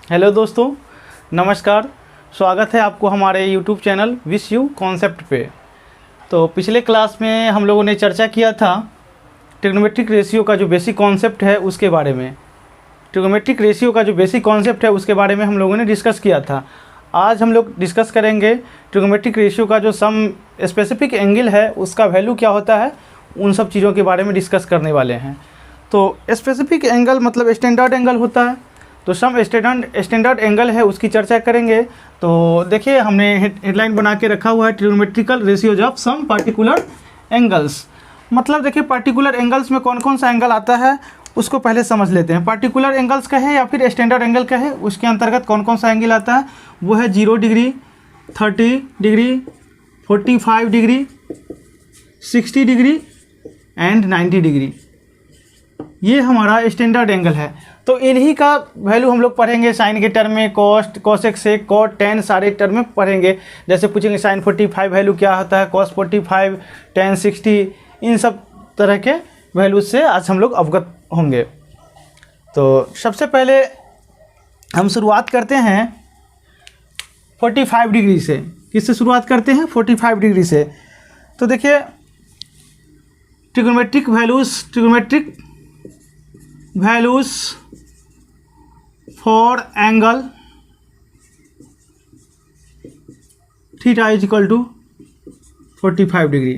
Hello दोस्तों, नमस्कार। स्वागत है आपको हमारे YouTube channel wish you concept पे। तो पिछले क्लास में हम लोगों ने चर्चा किया था ट्रिग्नोमेट्रिक रेशियो का जो बेसिक कॉन्सेप्ट है उसके बारे में। ट्रिग्नोमेट्रिक रेशियो का जो बेसिक कॉन्सेप्ट है उसके बारे में हम लोगों ने डिस्कस किया था। आज हम लोग डिस्कस करेंगे ट्रिग्नोमेट्रिक रेशियो का जो सम स्पेसिफिक एंगल है उसका वैल्यू क्या होता है, उन सब चीज़ों के बारे में डिस्कस करने वाले हैं। तो स्पेसिफिक एंगल मतलब स्टैंडर्ड एंगल होता है, तो सम स्टैंडर्ड एंगल है उसकी चर्चा करेंगे। तो देखिए हमने हेडलाइन बना के रखा हुआ है trigonometrical ratios of some particular angles. मतलब देखिए पार्टिकुलर एंगल्स में कौन कौन सा एंगल आता है उसको पहले समझ लेते हैं। पार्टिकुलर एंगल्स का है या फिर स्टैंडर्ड एंगल का है, उसके अंतर्गत कौन कौन सा एंगल आता है वो है 0 degree, 30 degree, 45 degree, 60 degree and 90 degree. ये हमारा स्टैंडर्ड एंगल है। तो इन्हीं का वैल्यू हम लोग पढ़ेंगे साइन के टर्म में, कॉस्ट, कोसेक, सेक, कॉट, टेन सारे टर्म में पढ़ेंगे। जैसे पूछेंगे साइन 45 वैल्यू क्या होता है, कॉस 45, टेन 60, इन सब तरह के वैल्यूज से आज हम लोग अवगत होंगे। तो सबसे पहले हम शुरुआत करते हैं 45 डिग्री से। किससे शुरुआत करते हैं? 45 डिग्री से। तो देखिए trigonometric values for angle theta is equal to 45 degree.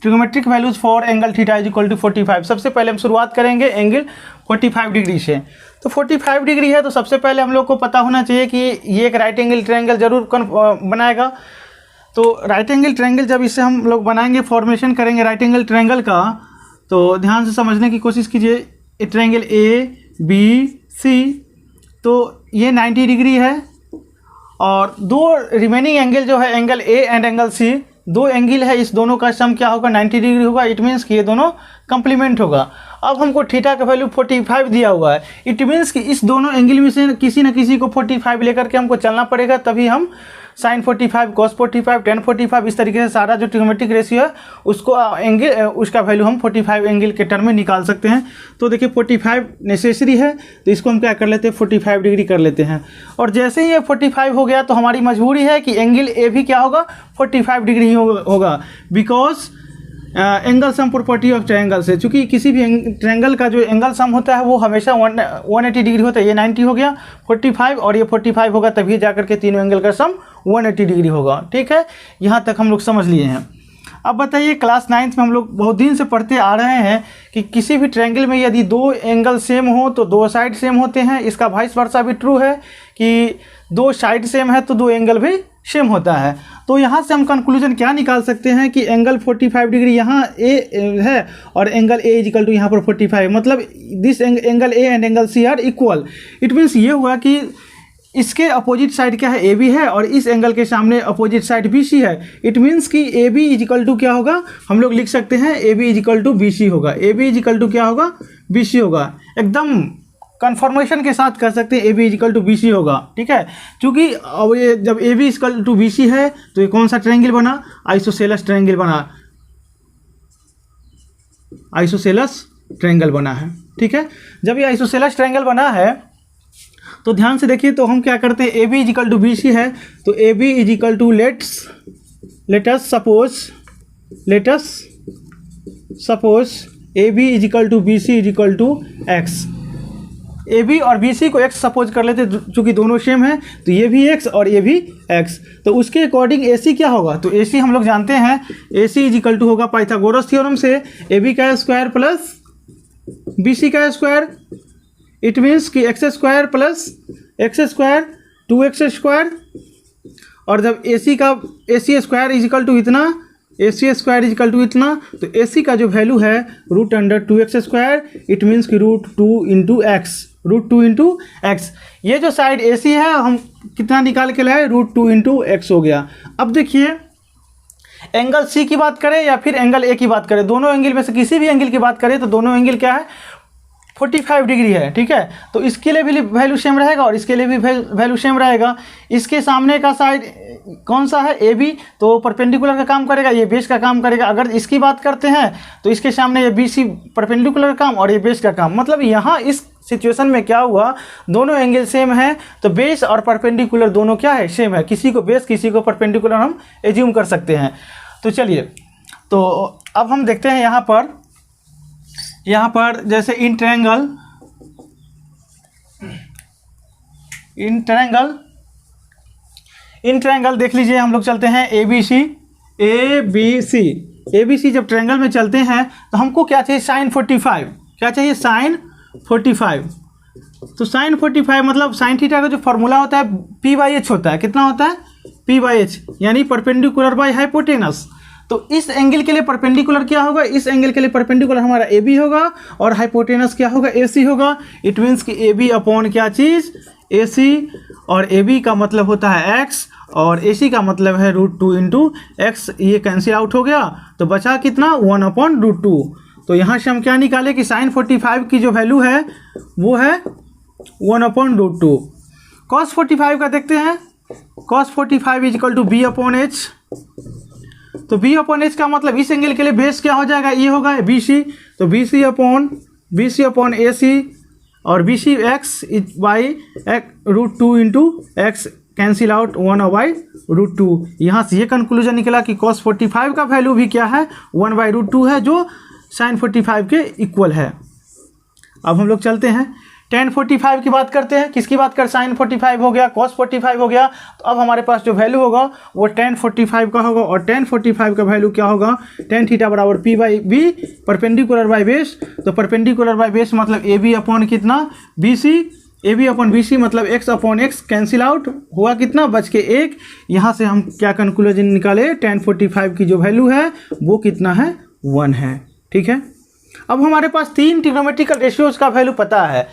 Trigonometric values for angle theta is equal to 45। सबसे पहले हम शुरुआत करेंगे एंगल 45 डिग्री से। तो 45 डिग्री है तो सबसे पहले हम लोग को पता होना चाहिए कि ये एक राइट एंगल ट्रायंगल जरूर बनाएगा। तो राइट एंगल ट्रायंगल जब इसे हम लोग बनाएंगे, फॉर्मेशन करेंगे राइट एंगल ट्रायंगल का, तो ध्यान से समझने की कोशिश कीजिए। ट्रायंगल ए बी सी, तो ये 90 डिग्री है और दो रिमेनिंग एंगल जो है angle A and angle C, दो एंगल है, इस दोनों का सम क्या होगा? 90 डिग्री होगा। इट मीन्स कि ये दोनों कंप्लीमेंट होगा। अब हमको थीटा का वैल्यू 45 दिया हुआ है। इट मीन्स कि इस दोनों एंगल में से किसी न किसी को 45 लेकर के हमको चलना पड़ेगा, तभी हम साइन 45, कॉस 45, टेन 45 इस तरीके से सारा जो ट्रिग्नोमेट्रिक रेशियो है उसको एंगल उसका वैल्यू हम 45 एंगल के टर्म में निकाल सकते हैं। तो देखिए 45 नेसेसरी है, तो इसको हम क्या कर लेते हैं? 45 डिग्री कर लेते हैं। और जैसे ही ये 45 हो गया तो हमारी मजबूरी है कि एंगल ए भी क्या होगा? 45 डिग्री ही होगा। Because angle sum property of triangle से, चूँकि किसी भी ट्रायंगल का जो एंगल सम होता है वो हमेशा 180 डिग्री होता है। ये 90 हो गया, 45 और ये 45 होगा, तभी जाकर के तीनों एंगल का सम 180 डिग्री होगा। ठीक है, यहाँ तक हम लोग समझ लिए हैं। अब बताइए क्लास 9th में हम लोग बहुत दिन से पढ़ते आ रहे हैं कि किसी भी ट्रायंगल में यदि दो एंगल सेम हो तो दो साइड सेम होते हैं। इसका वाइस वर्सा भी ट्रू है कि दो साइड सेम है तो दो एंगल भी सेम होता है। तो यहाँ से हम कंक्लूजन क्या निकाल सकते हैं कि एंगल 45 डिग्री यहाँ ए है और angle A is equal to यहाँ पर 45, मतलब this angle A and angle C are equal. It means ये हुआ कि इसके अपोजिट साइड क्या है? ए बी है और इस एंगल के सामने अपोजिट साइड बी सी है। इट मीन्स कि A B is equal to क्या होगा? हम लोग लिख सकते हैं A B is equal to B C होगा। A B is equal to क्या होगा? बी सी होगा। एकदम कन्फर्मेशन के साथ कर सकते हैं A B is equal to B C होगा। ठीक है, क्योंकि अब ये जब A B equal to B C है तो ये कौन सा ट्रायंगल बना? आइसोसेलेस ट्रायंगल बना। आइसोसेलेस ट्रायंगल बना है। ठीक है, जब ये आइसोसेलेस ट्रायंगल बना है तो ध्यान से देखिए, तो हम क्या करते हैं? A B is equal to B C है तो A B is equal to let's suppose A B is equal to B C is equal to X. A B और बी सी को एक्स सपोज कर लेते हैं, चूँकि दोनों same है तो ये भी एक्स और ये भी एक्स। तो उसके अकॉर्डिंग ए सी क्या होगा? तो ए सी हम लोग जानते हैं ए सी इज इक्वल टू होगा पाइथागोरस थ्योरम से ए बी का स्क्वायर प्लस बी सी का स्क्वायर। इट मीन्स कि x square plus x square 2x square, और जब ए सी स्क्वायर इज इक्वल टू इतना, ए सी स्क्वायर इज इक्वल टू इतना, तो ए सी का जो वैल्यू है √2x स्क्वायर। इट मीन्स कि √2 इंटू एक्स। ये जो साइड ए सी है हम कितना निकाल के लाए? √2 इंटू एक्स हो गया। अब देखिए एंगल सी की बात करें या फिर एंगल ए की बात करें, दोनों एंगल में से किसी भी एंगल की बात करें तो दोनों एंगल क्या है? 45 डिग्री है। ठीक है, तो इसके लिए भी वैल्यू सेम रहेगा और इसके लिए भी वैल्यू सेम रहेगा। इसके सामने का साइड कौन सा है? ए बी, तो परपेंडिकुलर का काम करेगा, ये बेस का काम करेगा। अगर इसकी बात करते हैं तो इसके सामने ये बी सी परपेंडिकुलर का काम और ये बेस का काम। मतलब यहाँ इस सिचुएशन में क्या हुआ, दोनों एंगल सेम है तो बेस और परपेंडिकुलर दोनों क्या है, सेम है। किसी को बेस किसी को परपेंडिकुलर हम एज्यूम कर सकते हैं। तो चलिए, तो अब हम देखते हैं यहाँ पर जैसे इन ट्रायंगल देख लीजिए, हम लोग चलते हैं ए बी सी। जब ट्रायंगल में चलते हैं तो हमको क्या चाहिए, साइन 45। क्या चाहिए, साइन 45। तो साइन 45 मतलब साइन थीटा का जो फॉर्मूला होता है p/h होता है। कितना होता है, p/h, यानी परपेंडिकुलर बाय हाइपोटेनस। तो इस एंगल के लिए परपेंडिकुलर क्या होगा, इस एंगल के लिए परपेंडिकुलर हमारा ए बी होगा और हाइपोटेनस क्या होगा, ए सी होगा। इट मीन्स कि ए बी अपॉन क्या चीज़, ए सी, और ए बी का मतलब होता है एक्स और ए सी का मतलब है √2 इंटू एक्स। ये कैंसिल आउट हो गया तो बचा कितना, 1/√2। तो यहाँ से हम क्या निकाले कि साइन 45 की जो वैल्यू है वो है 1/√2। कॉस 45 का देखते हैं, cos 45 is equal to b/h। तो b/h का मतलब इस एंगल के लिए बेस क्या हो जाएगा, ये होगा BC। तो BC अपॉन AC और BC x is by √2 into x, cancel out 1/√2। यहाँ से ये कंक्लूजन निकला कि cos 45 का वैल्यू भी क्या है, 1/√2 है, जो sin 45 के इक्वल है। अब हम लोग चलते हैं tan 45 की बात करते हैं। किसकी बात कर, sin 45 हो गया, cos 45 हो गया। तो अब हमारे पास जो वैल्यू होगा वो tan 45 का होगा और tan 45 का वैल्यू क्या होगा, tan थीटा बराबर p/b, परपेंडिकुलर बाय बेस। तो परपेंडिकुलर बाय बेस मतलब ए बी अपॉन कितना, BC, A B upon BC मतलब x upon x, cancel out हुआ कितना, बच के 1। यहाँ से हम क्या कंक्लूजन निकाले, tan 45 की जो वैल्यू है वो कितना है, 1 है। ठीक है, अब हमारे पास 3 ट्रिग्नोमेट्रिकल रेशियोज का वैल्यू पता है।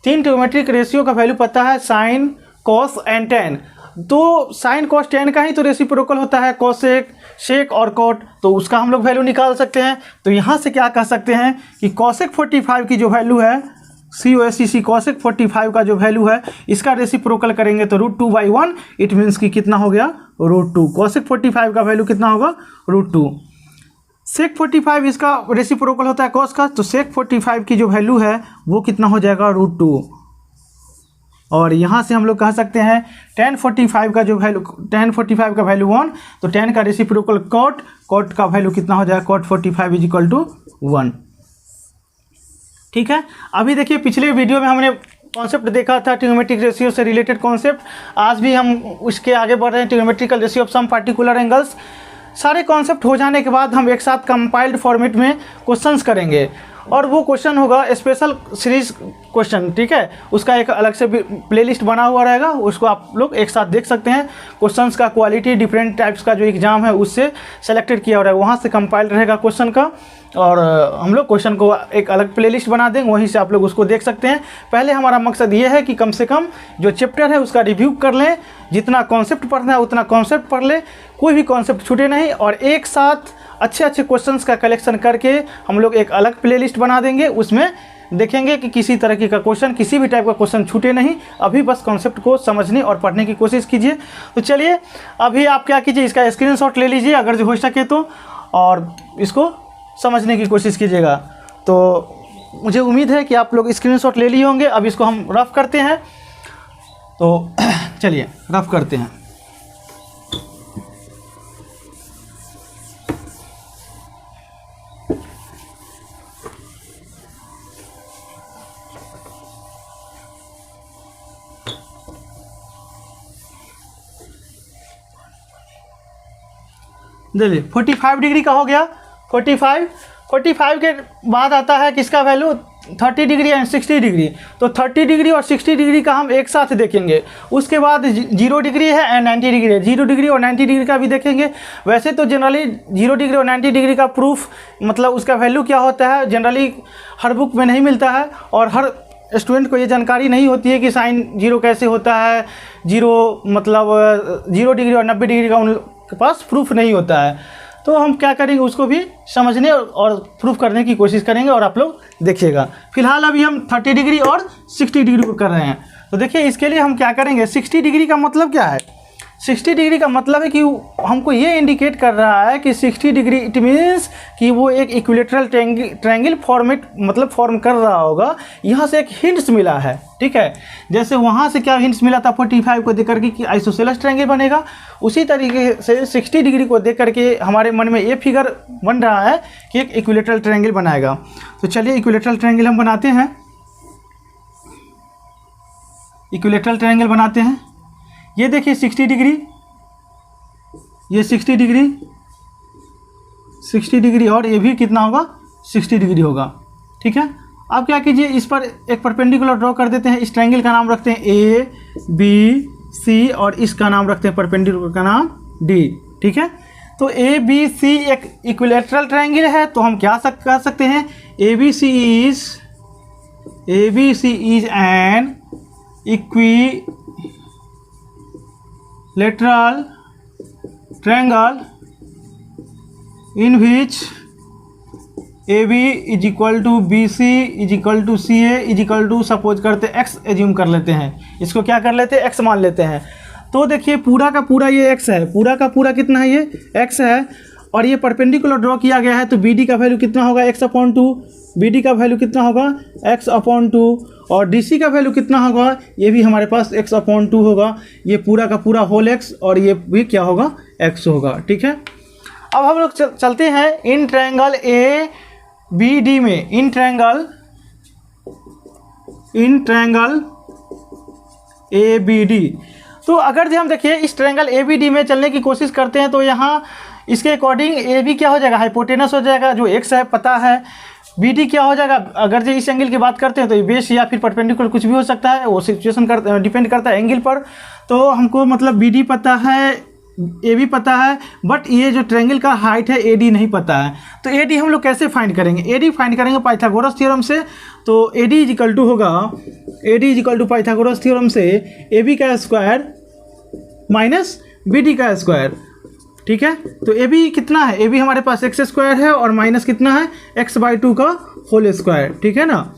3 ट्रिग्नोमेट्रिक रेशियो का वैल्यू पता है, साइन, कॉस एंड टेन। तो साइन कॉस टेन का ही तो रेसिप्रोकल होता है कोसेक, शेक और कॉट, तो उसका हम लोग वैल्यू निकाल सकते हैं। तो यहाँ से क्या कह सकते हैं कि कोसेक 45 की जो वैल्यू है, COSEC कोसेक 45 का जो वैल्यू है, इसका रेसिप्रोकल करेंगे तो √2/1। इट मीन्स कि कितना हो गया, √2। कोसेक 45 का वैल्यू कितना होगा, √2। सेक 45 इसका रेसिप्रोकल होता है कॉस का, तो सेक 45 की जो वैल्यू है वो कितना हो जाएगा, √2। और यहाँ से हम लोग कह सकते हैं tan 45 का जो वैल्यू, tan 45 का वैल्यू 1, तो tan का रेसिप्रोकल कॉट का वैल्यू कितना हो जाएगा, cot 45 इज इक्वल टू 1। ठीक है, अभी देखिए पिछले वीडियो में हमने कॉन्सेप्ट देखा था ट्रिग्नोमेट्रिक रेशियो से रिलेटेड कॉन्सेप्ट। आज भी हम उसके आगे बढ़ रहे हैं, trigonometrical ratio of some particular angles. सारे कॉन्सेप्ट हो जाने के बाद हम एक साथ कंपाइल्ड फॉर्मेट में क्वेश्चंस करेंगे और वो क्वेश्चन होगा स्पेशल सीरीज क्वेश्चन। ठीक है, उसका एक अलग से प्लेलिस्ट बना हुआ रहेगा, उसको आप लोग एक साथ देख सकते हैं। क्वेश्चंस का क्वालिटी डिफरेंट टाइप्स का जो एग्जाम है उससे सेलेक्टेड किया हो रहा है, वहाँ से कंपाइल्ड रहेगा क्वेश्चन का, और हम लोग क्वेश्चन को एक अलग प्लेलिस्ट बना देंगे, वहीं से आप लोग उसको देख सकते हैं। पहले हमारा मकसद ये है कि कम से कम जो चैप्टर है उसका रिव्यू कर लें, जितना कॉन्सेप्ट पढ़ना है उतना कॉन्सेप्ट पढ़ लें, कोई भी कॉन्सेप्ट छूटे नहीं, और एक साथ अच्छे अच्छे क्वेश्चंस का कलेक्शन करके हम लोग एक अलग प्लेलिस्ट बना देंगे। उसमें देखेंगे कि किसी तरह का क्वेश्चन, किसी भी टाइप का क्वेश्चन छूटे नहीं। अभी बस कॉन्सेप्ट को समझने और पढ़ने की कोशिश कीजिए। तो चलिए अभी आप क्या कीजिए, इसका स्क्रीनशॉट ले लीजिए अगर जो हो सके तो, और इसको समझने की कोशिश कीजिएगा। तो मुझे उम्मीद है कि आप लोग स्क्रीनशॉट ले लिए होंगे। अब इसको हम रफ करते हैं, तो चलिए रफ करते हैं। देखिए 45 डिग्री का हो गया, 45 के बाद आता है किसका वैल्यू, 30 डिग्री एंड 60 डिग्री। तो 30 डिग्री और 60 डिग्री का हम एक साथ देखेंगे। उसके बाद 0 डिग्री है एंड 90 डिग्री है, 0 डिग्री और 90 डिग्री का भी देखेंगे। वैसे तो जनरली 0 डिग्री और 90 डिग्री का प्रूफ मतलब उसका वैल्यू क्या होता है जनरली हर बुक में नहीं मिलता है, और हर स्टूडेंट को ये जानकारी नहीं होती है कि साइन 0 कैसे होता है। 0 मतलब 0 डिग्री और 90 डिग्री का उनके पास प्रूफ नहीं होता है। तो हम क्या करेंगे, उसको भी समझने और प्रूफ करने की कोशिश करेंगे, और आप लोग देखिएगा। फिलहाल अभी हम 30 डिग्री और 60 डिग्री को कर रहे हैं। तो देखिए इसके लिए हम क्या करेंगे, 60 डिग्री का मतलब क्या है, 60 डिग्री का मतलब है कि हमको ये इंडिकेट कर रहा है कि 60 डिग्री, इट मीन्स कि वो एक इक्विलेटरल ट्रायंगल फॉर्म कर रहा होगा। यहाँ से एक हिंट्स मिला है, ठीक है। जैसे वहाँ से क्या हिंट्स मिला था 45 को देख करके कि आइसोसेलेस ट्रायंगल बनेगा, उसी तरीके से 60 डिग्री को देख करके हमारे मन में ये फिगर बन रहा है कि एक इक्विलेटरल ट्रायंगल बनाएगा। तो चलिए इक्विलेटरल ट्रायंगल हम बनाते हैं। इक्विलेटरल ट्रायंगल बनाते हैं। ये देखिए 60 डिग्री, ये 60 डिग्री, 60 डिग्री और ये भी कितना होगा 60 डिग्री होगा, ठीक है। अब क्या कीजिए, इस पर एक परपेंडिकुलर ड्रॉ कर देते हैं। इस ट्रायंगल का नाम रखते हैं ए बी सी और इसका नाम रखते हैं परपेंडिकुलर का नाम डी, ठीक है। तो ए बी सी एक इक्विलेटरल ट्रायंगल है, तो हम क्या कह सकते हैं, A B C is an equilateral triangle in which A B is equal to B C is equal to C A is equal to, suppose करते एक्स एज्यूम कर लेते हैं, इसको क्या कर लेते हैं एक्स मान लेते हैं। तो देखिए पूरा का पूरा ये एक्स है, पूरा का पूरा कितना है, ये एक्स है, और ये परपेंडिकुलर ड्रॉ किया गया है। तो बी डी का वैल्यू कितना होगा x/2, बी डी का वैल्यू कितना होगा x/2, और डी सी का वैल्यू कितना होगा, ये भी हमारे पास x/2 होगा। ये पूरा का पूरा होल x और ये भी क्या होगा x होगा, ठीक है। अब हम लोग चलते हैं in triangle A B D में, in triangle A B D. तो अगर जो हम देखिए इस ट्रायंगल ए बी डी में चलने की कोशिश करते हैं तो यहाँ इसके अकॉर्डिंग ए बी क्या हो जाएगा, हाइपोटेनस हो जाएगा, जो एक्स है पता है। बी डी क्या हो जाएगा, अगर जो इस एंगल की बात करते हैं तो ये बेस या फिर परपेंडिकुलर कुछ भी हो सकता है, वो सिचुएशन डिपेंड करता है एंगल पर। तो हमको मतलब बी डी पता है, ए बी पता है, बट ये जो ट्रायंगल का हाइट है ए डी नहीं पता है। तो ए डी हम लोग कैसे फाइंड करेंगे, ए डी फाइंड करेंगे पाइथागोरस थ्योरम से। तो A D is equal to होगा, A D is equal to Pythagoras theorem से ए बी का स्क्वायर माइनस बी डी का स्क्वायर, ठीक है। तो ए बी कितना है, ए बी हमारे पास एक्स स्क्वायर है और माइनस कितना है x/2 का होल स्क्वायर, ठीक है ना,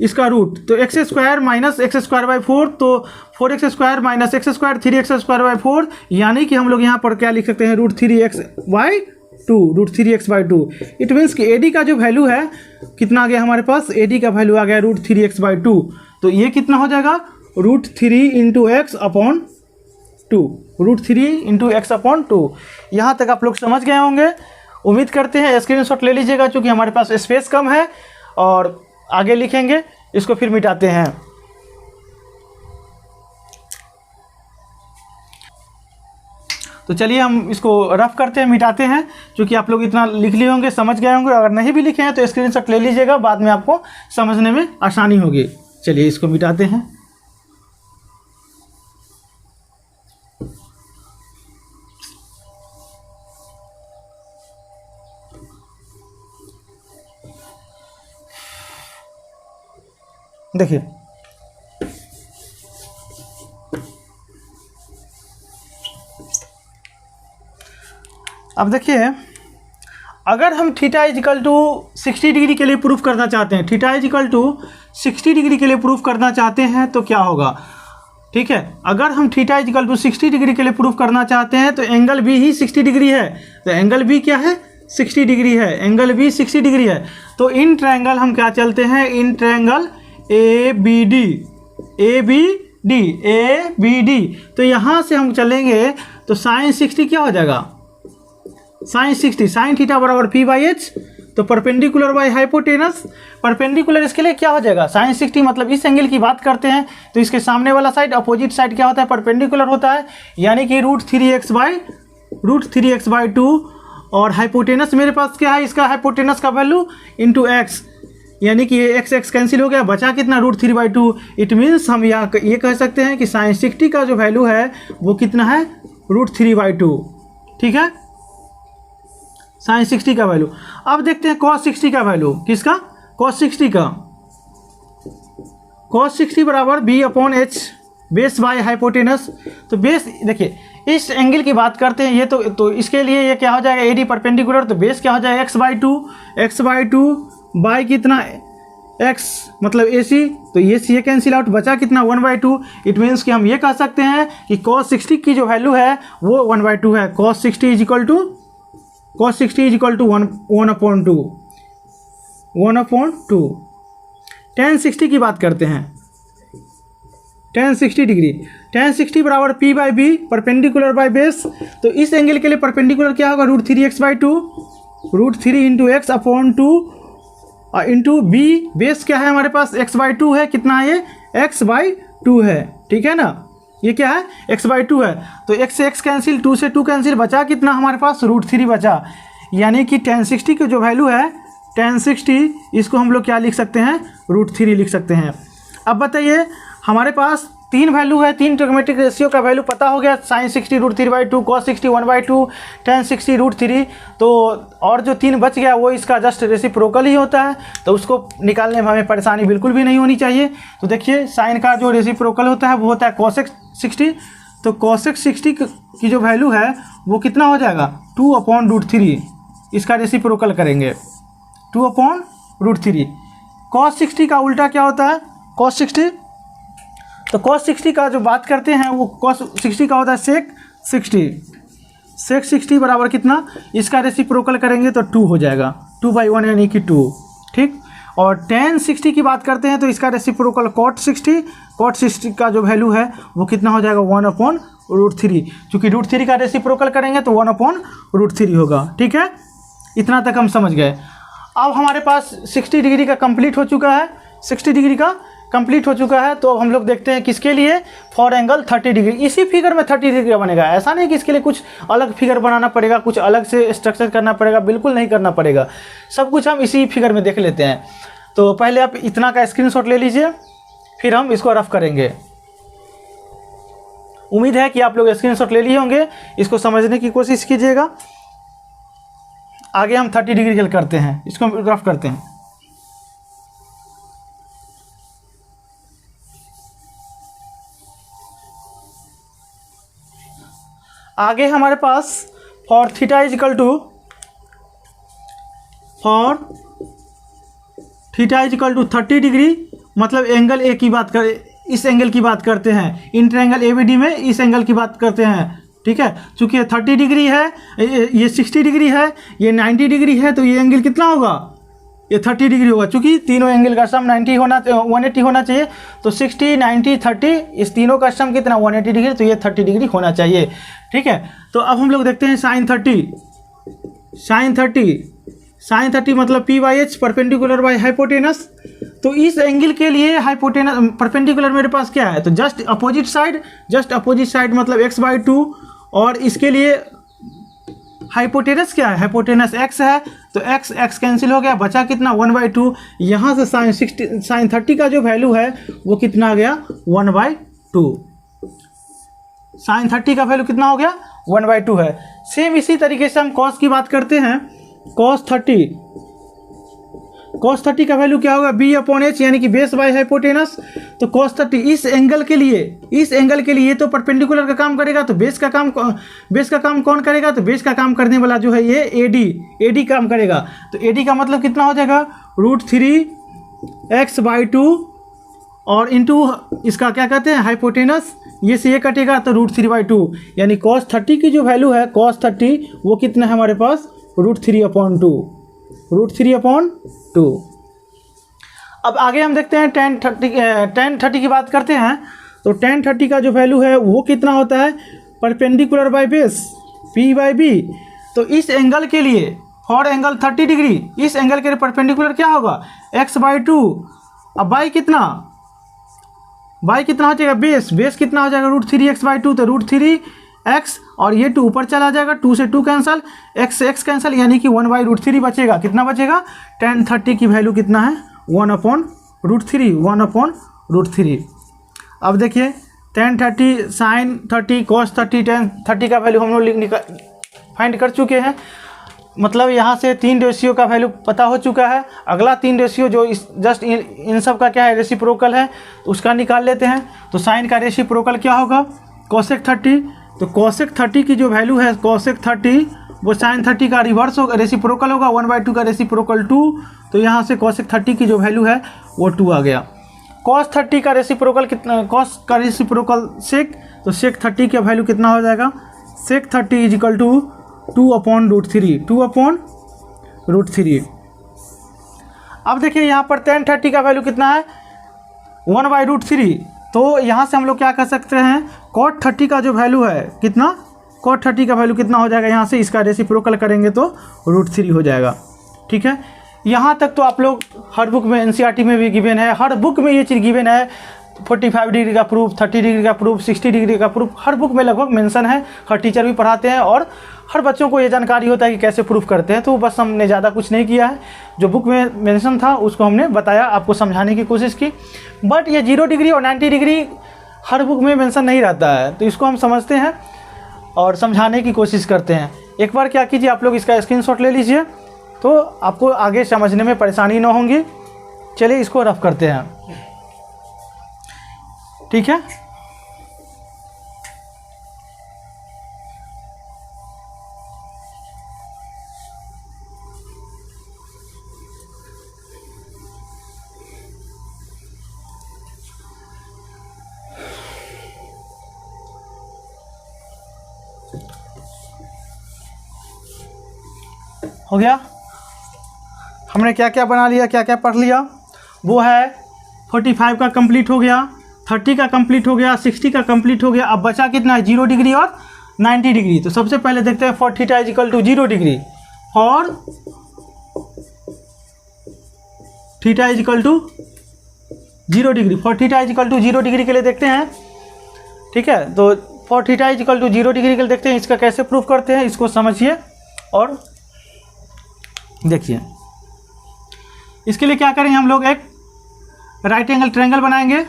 इसका रूट। तो x square minus x square by 4, तो 4x square minus x square 3x square by 4, यानी कि हम लोग यहाँ पर क्या लिख सकते हैं, √3x/2। इट मीन्स कि ए डी का जो वैल्यू है कितना आ गया हमारे पास, ए डी का वैल्यू आ गया √3x/2। तो ये कितना हो जाएगा, √3 × x/2, √3 × x/2। यहाँ तक आप लोग समझ गए होंगे, उम्मीद करते हैं। स्क्रीनशॉट ले लीजिएगा क्योंकि हमारे पास स्पेस कम है, और आगे लिखेंगे, इसको फिर मिटाते हैं। तो चलिए हम इसको रफ करते हैं, मिटाते हैं, क्योंकि आप लोग इतना लिख लिए होंगे, समझ गए होंगे। अगर नहीं भी लिखे हैं तो स्क्रीनशॉट ले लीजिएगा, बाद में आपको समझने में आसानी होगी। चलिए इसको मिटाते हैं। देखिए अब देखिए, अगर हम theta is equal to 60 degree के लिए प्रूफ करना चाहते हैं, theta is equal to 60 degree के लिए प्रूफ करना चाहते हैं तो क्या होगा, ठीक है। अगर हम theta is equal to 60 degree के लिए प्रूफ करना चाहते हैं तो एंगल बी ही 60 डिग्री है। तो एंगल बी क्या है, 60 डिग्री है, एंगल बी 60 डिग्री है। तो इन ट्रायंगल हम क्या चलते हैं, in triangle A B D. तो यहाँ से हम चलेंगे तो साइन 60 क्या हो जाएगा, साइन 60, साइन थीटा बराबर p/h। तो परपेंडिकुलर बाई हाइपोटेनस, परपेंडिकुलर इसके लिए क्या हो जाएगा, साइन 60 मतलब इस एंगल की बात करते हैं तो इसके सामने वाला साइड, अपोजिट साइड क्या होता है, परपेंडिकुलर होता है, यानी कि √3x/2। और हाइपोटेनस मेरे पास क्या है, इसका हाइपोटेनस का वैल्यू इंटू एक्स, यानी कि ये x कैंसिल हो गया, बचा कितना √3/2। इट मीन्स हम यहाँ ये कह सकते हैं कि साइन 60 का जो वैल्यू है वो कितना है, √3/2, ठीक है, साइन 60 का वैल्यू। अब देखते हैं cos 60 का वैल्यू, किसका, cos 60 का, cos 60 बराबर b/h, बेस बाय हाइपोटेनस। तो बेस देखिए इस एंगल की बात करते हैं, ये तो इसके लिए ये क्या हो जाएगा, AD परपेंडिकुलर, तो बेस क्या हो जाएगा x/2 बाई कितना, एक्स मतलब ए सी, तो ये कैंसिल आउट, बचा कितना 1/2। इट मीन्स कि हम ये कह सकते हैं कि cos 60 की जो वैल्यू है वो 1/2 है। cos 60 is equal to 1/2। tan 60 की बात करते हैं, tan 60 डिग्री, tan 60 बराबर P/B परपेंडिकुलर बाय बेस। तो इस एंगल के लिए परपेंडिकुलर क्या होगा, √3x/2, √3 into X upon 2 into B, base क्या है हमारे पास x/2 है, कितना है ये x/2 है, ठीक है ना, ये क्या है x/2 है। तो x से x कैंसिल, 2 से 2 कैंसिल, बचा कितना हमारे पास √3 बचा। यानी कि tan 60 की जो वैल्यू है tan 60, इसको हम लोग क्या लिख सकते हैं, √3 लिख सकते हैं। अब बताइए हमारे पास 3 वैल्यू है, 3 ट्रिग्नोमेट्रिक रेशियो का वैल्यू पता हो गया, sin 60 √3/2, cos 60 1/2, tan 60 √3। तो और जो 3 बच गया वो इसका जस्ट रेसिप्रोकल ही होता है, तो उसको निकालने में हमें परेशानी बिल्कुल भी नहीं होनी चाहिए। तो देखिए साइन का जो रेसिप्रोकल होता है वो होता है cos 60। तो cos 60 की जो वैल्यू है वो कितना हो जाएगा, 2/√3, इसका रेसिप्रोकल करेंगे 2/√3। cos 60 का उल्टा क्या होता है, cos 60, तो cos 60 का जो बात करते हैं वो cos 60 का होता है sec 60 बराबर कितना, इसका रेसिप्रोकल करेंगे तो 2 हो जाएगा, 2/1 यानी कि 2, ठीक। और tan 60 की बात करते हैं तो इसका रेसिप्रोकल cot 60 का जो वैल्यू है वो कितना हो जाएगा 1/√3, क्योंकि √3 का रेसिप्रोकल करेंगे तो 1/√3 होगा, ठीक है। इतना तक हम समझ गए। अब हमारे पास 60 डिग्री का कंप्लीट हो चुका है, 60 डिग्री का कंप्लीट हो चुका है। तो हम लोग देखते हैं किसके लिए, फॉर एंगल 30 डिग्री। इसी फिगर में 30 डिग्री का बनेगा, ऐसा नहीं कि इसके लिए कुछ अलग फिगर बनाना पड़ेगा, कुछ अलग से स्ट्रक्चर करना पड़ेगा, बिल्कुल नहीं करना पड़ेगा, सब कुछ हम इसी फिगर में देख लेते हैं। तो पहले आप इतना का स्क्रीनशॉट ले लीजिए, फिर हम इसको रफ करेंगे। उम्मीद है कि आप लोग स्क्रीनशॉट ले लिए होंगे, इसको समझने की कोशिश कीजिएगा। आगे हम 30 डिग्री करते हैं, इसको रफ करते हैं। आगे हमारे पास for theta is equal to 30 degree, मतलब एंगल ए की बात करें, इस एंगल की बात करते हैं, इंटरएंगल एबीडी में इस एंगल की बात करते हैं, ठीक है। चूँकि ये 30 डिग्री है, ये 60 डिग्री है, ये 90 डिग्री है, तो ये एंगल कितना होगा, ये 30 डिग्री होगा। चूँकि तीनों एंगल का सम 180 होना चाहिए, तो 60 90 30 इस तीनों का सम कितना 180 डिग्री, तो ये 30 डिग्री होना चाहिए, ठीक है। तो अब हम लोग देखते हैं sin 30 मतलब P/H परपेंडिकुलर बाय हाइपोटेनस। तो इस एंगल के लिए हाइपोटेनस परपेंडिकुलर मेरे पास क्या है, तो जस्ट अपोजिट साइड मतलब x/2, और इसके लिए हाइपोटेनस क्या है, हाइपोटेनस x है, तो x कैंसिल हो गया, बचा कितना 1/2। यहाँ से sin 30 का जो वैल्यू है वो कितना आ गया 1/2। sin 30 का वैल्यू कितना हो गया 1/2 है। सेम इसी तरीके से हम cos की बात करते हैं, cos 30 का वैल्यू क्या होगा B/H, यानी कि बेस बाय हाइपोटेनस। तो cos 30 इस एंगल के लिए तो परपेंडिकुलर का काम करेगा, तो बेस का काम कौन करेगा, तो बेस का काम करने वाला जो है ये AD काम करेगा। तो AD का मतलब कितना हो जाएगा √3x/2 और इंटू इसका क्या कहते हैं हाइपोटेनस, ये से ये कटेगा तो √3/2, यानी cos 30 की जो वैल्यू है cos 30 वो कितना है हमारे पास √3/2। अब आगे हम देखते हैं tan 30 की बात करते हैं। तो tan 30 का जो वैल्यू है वो कितना होता है परपेंडिकुलर बाय बेस P/B। तो इस एंगल के लिए फॉर एंगल 30 डिग्री, इस एंगल के लिए परपेंडिकुलर क्या होगा x/2। अब बाई कितना हो जाएगा बेस कितना हो जाएगा √3x/2, तो √3x और ये 2 ऊपर चला जाएगा, 2 से 2 कैंसल, x से x कैंसल, यानी कि 1/√3 बचेगा। कितना बचेगा tan 30 की वैल्यू कितना है 1/√3। अब देखिए tan 30 sin 30 cos 30 tan 30 का वैल्यू हम लोग फाइंड कर चुके हैं। मतलब यहाँ से 3 रेशियो का वैल्यू पता हो चुका है। अगला 3 रेशियो जो जस्ट इन सब का क्या है रेसिप्रोकल है, तो उसका निकाल लेते हैं। तो साइन का रेसिप्रोकल क्या होगा cosec 30। तो cosec 30 की जो वैल्यू है cosec 30 वो साइन 30 का रिवर्स होगा, रेसिप्रोकल होगा, 1/2 का रेसिप्रोकल 2, तो यहाँ से कॉसेक 30 की जो वैल्यू है वो 2 आ गया। कॉस 30 का रेसिप्रोकल कितना, कॉस का रेसिप्रोकल सेक, तो सेक 30 का वैल्यू कितना हो जाएगा, सेक 30 इज इक्वल टू 2/√3, 2/√3। अब देखिए यहाँ पर tan 30 का वैल्यू कितना है, 1/√3, तो यहाँ से हम लोग क्या कर सकते हैं, cot 30 का जो वैल्यू है कितना, cot 30 का वैल्यू कितना हो जाएगा, यहाँ से इसका रेसिप्रोकल करेंगे तो √3 हो जाएगा। ठीक है, यहाँ तक तो आप लोग हर बुक में, एनसीईआरटी में भी गिवन है, हर बुक में ये चीज़ गिवन है, 45 डिग्री का प्रूफ, 30 डिग्री का प्रूफ, 60 डिग्री का प्रूफ, हर बुक में लगभग मेंशन है, हर टीचर भी पढ़ाते हैं और हर बच्चों को ये जानकारी होता है कि कैसे प्रूफ करते हैं। तो बस हमने ज़्यादा कुछ नहीं किया है, जो बुक में मेंशन था उसको हमने बताया, आपको समझाने की कोशिश की। बट ये 0 डिग्री और 90 डिग्री हर बुक में मेंशन नहीं रहता है, तो इसको हम समझते हैं और समझाने की कोशिश करते हैं। एक बार क्या कीजिए, आप लोग इसका स्क्रीनशॉट ले लीजिए, तो आपको आगे समझने में परेशानी ना होगी। चलिए इसको रफ करते हैं। ठीक है, हो गया। हमने क्या क्या बना लिया, क्या क्या पढ़ लिया, वो है 45 का कंप्लीट हो गया, 30 का कंप्लीट हो गया, 60 का कंप्लीट हो गया। अब बचा कितना है, 0 डिग्री और 90 डिग्री। तो सबसे पहले देखते हैं for theta is equal to 0 degree, for theta is equal to 0 degree, for theta is equal to 0 degree के लिए देखते हैं। ठीक है, तो for theta is equal to 0 degree के लिए देखते हैं, इसका कैसे प्रूफ करते हैं, इसको समझिए और देखिए। इसके लिए क्या करेंगे, हम लोग एक राइट एंगल ट्रायंगल बनाएंगे।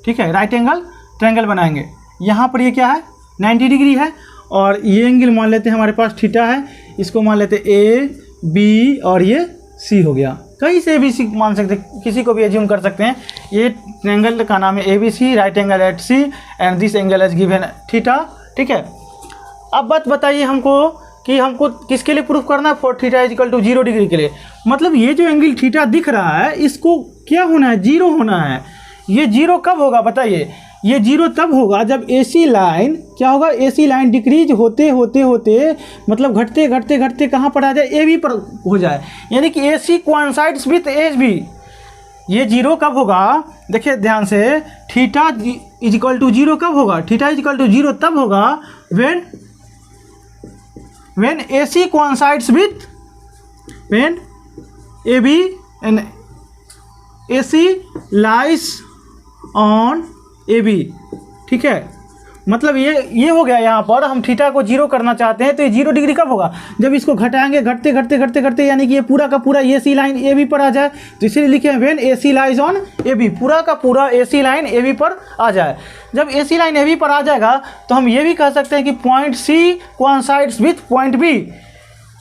ठीक है, राइट एंगल ट्रायंगल बनाएंगे। यहाँ पर ये क्या है, 90 डिग्री है और ये एंगल मान लेते हैं हमारे पास थीटा है, इसको मान लेते हैं ए बी और ये सी हो गया। कहीं से भी सी मान सकते, किसी को भी एज्यूम कर सकते हैं। ये ट्रायंगल का नाम है A B C, right angle at C and this angle is given theta. ठीक है, अब बात बताइए हमको कि हमको किसके लिए प्रूफ करना है, for theta is equal to 0 degree के लिए। मतलब ये जो एंगल थीटा दिख रहा है इसको क्या होना है, 0 होना है। ये 0 कब होगा बताइए, ये 0 तब होगा जब AC लाइन क्या होगा, AC लाइन डिक्रीज होते होते होते मतलब घटते घटते घटते कहाँ पर आ जाए, AB पर हो जाए, यानी कि AC कोइंसाइड्स विथ AB। ये 0 कब होगा, देखिए ध्यान से, थीटा इज इक्वल टू 0 कब होगा, थीटा इज इक्वल टू 0 तब होगा when AC coincides with, when AB and AC lies on AB। ठीक है, मतलब ये हो गया। यहाँ पर हम थीटा को 0 करना चाहते हैं, तो ये 0 डिग्री कब होगा, जब इसको घटाएंगे घटते घटते घटते घटते, यानी कि ये पूरा का पूरा AC लाइन AB पर आ जाए। तो इसीलिए लिखे हैं when AC lies on AB, पूरा का पूरा AC लाइन AB पर आ जाए। जब AC लाइन AB पर आ जाएगा तो हम ये भी कह सकते हैं कि point C coincides with point B।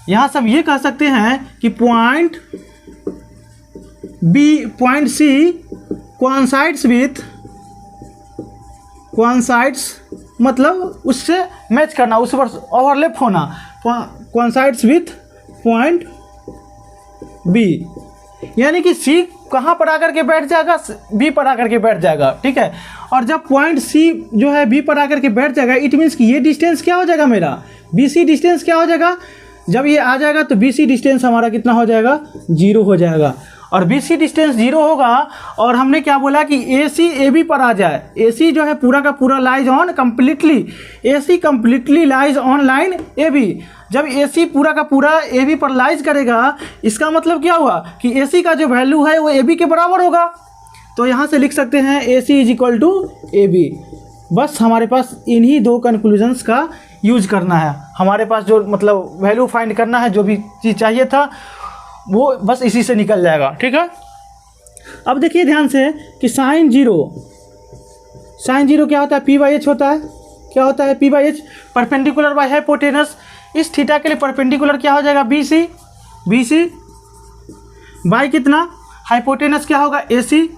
यहाँ सब ये कह सकते हैं कि point C coincides with, coincides मतलब उससे मैच करना, उस पर ओवरलैप होना, कोइंसाइड्स विथ पॉइंट B, यानी कि C कहाँ पर आकर के बैठ जाएगा, B पर आकर के बैठ जाएगा। ठीक है, और जब पॉइंट C जो है B पर आकर के बैठ जाएगा, इट मीन्स कि ये डिस्टेंस क्या हो जाएगा, मेरा BC डिस्टेंस क्या हो जाएगा। जब ये आ जाएगा तो BC डिस्टेंस हमारा कितना हो जाएगा, 0 हो जाएगा। और BC डिस्टेंस 0 होगा और हमने क्या बोला कि AC AB पर आ जाए। AC जो है पूरा का पूरा lies on completely, AC completely lies on line AB। जब AC पूरा का पूरा AB पर लाइज करेगा, इसका मतलब क्या हुआ कि AC का जो वैल्यू है वो AB के बराबर होगा। तो यहाँ से लिख सकते हैं AC is equal to AB। बस हमारे पास इन्हीं दो कंक्लूजन्स का यूज करना है। हमारे पास जो मतलब वैल्यू फाइंड करना है, जो भी चीज़ चाहिए था वो बस इसी से निकल जाएगा। ठीक है, अब देखिए ध्यान से कि साइन जीरो क्या होता है, P/H होता है। क्या होता है P/H, परपेंडिकुलर बाय हाइपोटेनस। इस थीटा के लिए परपेंडिकुलर क्या हो जाएगा, BC बाय कितना, हाइपोटेनस क्या होगा, AC,